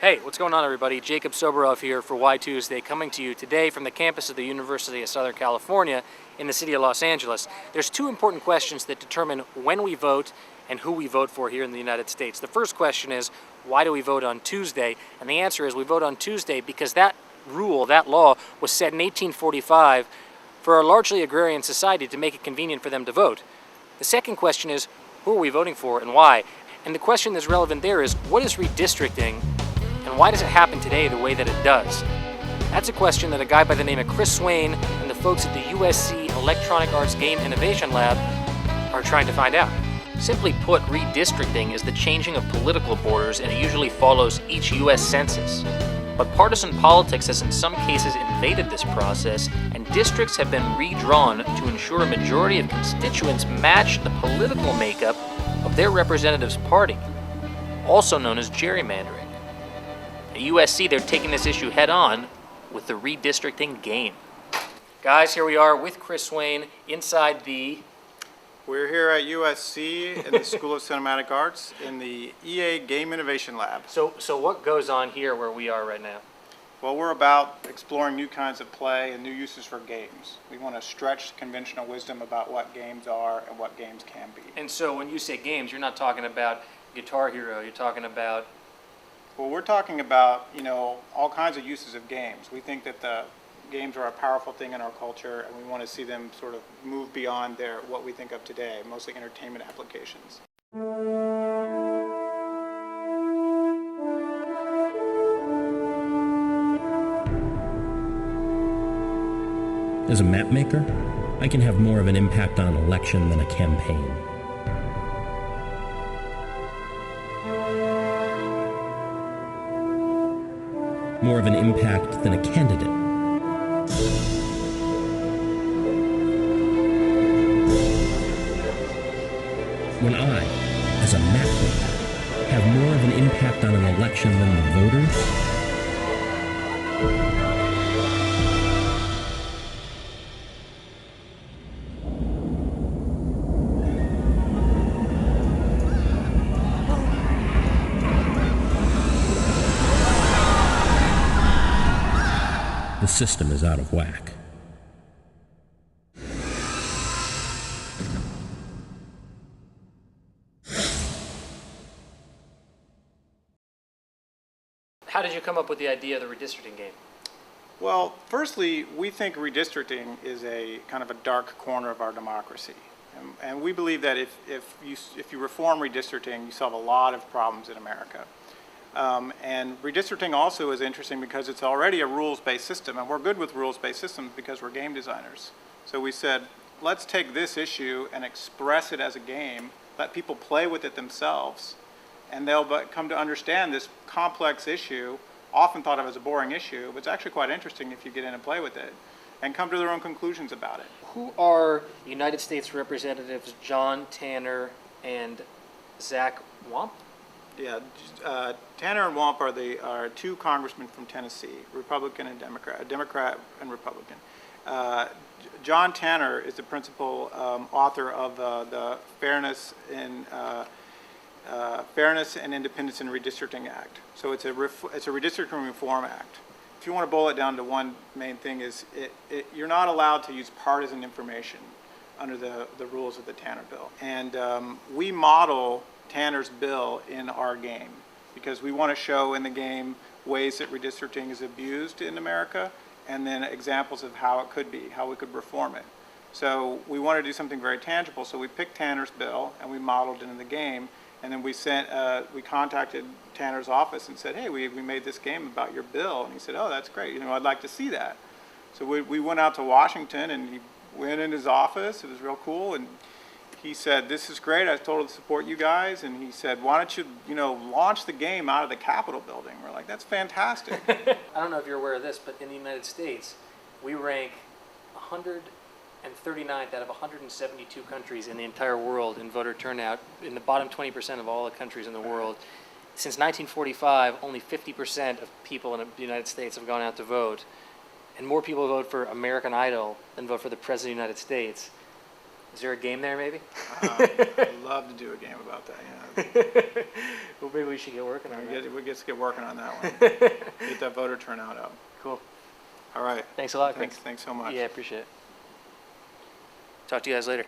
Hey, what's going on, everybody? Jacob Soboroff here for Why Tuesday, coming to you today from the campus of the University of Southern California in the city of Los Angeles. There's two important questions that determine when we vote and who we vote for here in the United States. The first question is, why do we vote on Tuesday? And the answer is we vote on Tuesday because that rule, that law, was set in 1845 for a largely agrarian society to make it convenient for them to vote. The second question is, who are we voting for and why? And the question that's relevant there is, what is redistricting? And why does it happen today the way that it does? That's a question that a guy by the name of Chris Swain and the folks at the USC Electronic Arts Game Innovation Lab are trying to find out. Simply put, redistricting is the changing of political borders, and it usually follows each US census. But partisan politics has in some cases invaded this process, and districts have been redrawn to ensure a majority of constituents match the political makeup of their representative's party, also known as gerrymandering. At USC, they're taking this issue head-on with the Redistricting Game. Guys, here we are with Chris Swain inside the... We're here at USC in the School of Cinematic Arts in the EA Game Innovation Lab. So what goes on here where we are right now? Well, we're about exploring new kinds of play and new uses for games. We want to stretch conventional wisdom about what games are and what games can be. And so when you say games, you're not talking about Guitar Hero, you're talking about... Well, we're talking about, all kinds of uses of games. We think that the games are a powerful thing in our culture, and we want to see them sort of move beyond what we think of today, mostly entertainment applications. As a mapmaker, I can have more of an impact on an election than a campaign. More of an impact than a candidate. When I, as a mapmaker, have more of an impact on an election than the voters, the system is out of whack. How did you come up with the idea of the redistricting game? Well, firstly, we think redistricting is a kind of a dark corner of our democracy. And we believe that if you reform redistricting, you solve a lot of problems in America. And redistricting also is interesting because it's already a rules-based system, and we're good with rules-based systems because we're game designers. So we said, let's take this issue and express it as a game, let people play with it themselves, and they'll come to understand this complex issue, often thought of as a boring issue, but it's actually quite interesting if you get in and play with it, and come to their own conclusions about it. Who are United States Representatives John Tanner and Zach Wamp? Yeah, Tanner and Wamp are two congressmen from Tennessee, Republican and Democrat and Republican. John Tanner is the principal author of the Fairness and Independence in Redistricting Act. So it's a redistricting reform act. If you want to boil it down to one main thing is you're not allowed to use partisan information under the rules of the Tanner bill. And we model Tanner's bill in our game because we want to show in the game ways that redistricting is abused in America and then examples of how it could be, how we could reform it. So we want to do something very tangible, so we picked Tanner's bill and we modeled it in the game, and then we contacted Tanner's office and said, hey, we made this game about your bill, and he said, oh, that's great, I'd like to see that. So we went out to Washington and he went in his office, it was real cool, and he said, this is great, I was told to support you guys, and he said, why don't you, launch the game out of the Capitol building? We're like, that's fantastic. I don't know if you're aware of this, but in the United States, we rank 139th out of 172 countries in the entire world in voter turnout, in the bottom 20% of all the countries in the world. Since 1945, only 50% of people in the United States have gone out to vote, and more people vote for American Idol than vote for the President of the United States. Is there a game there, maybe? I'd love to do a game about that, yeah. Well, maybe we should get working on that. We get to get working on that one. Get that voter turnout up. Cool. All right. Thanks a lot, Chris. Thanks so much. Yeah, appreciate it. Talk to you guys later.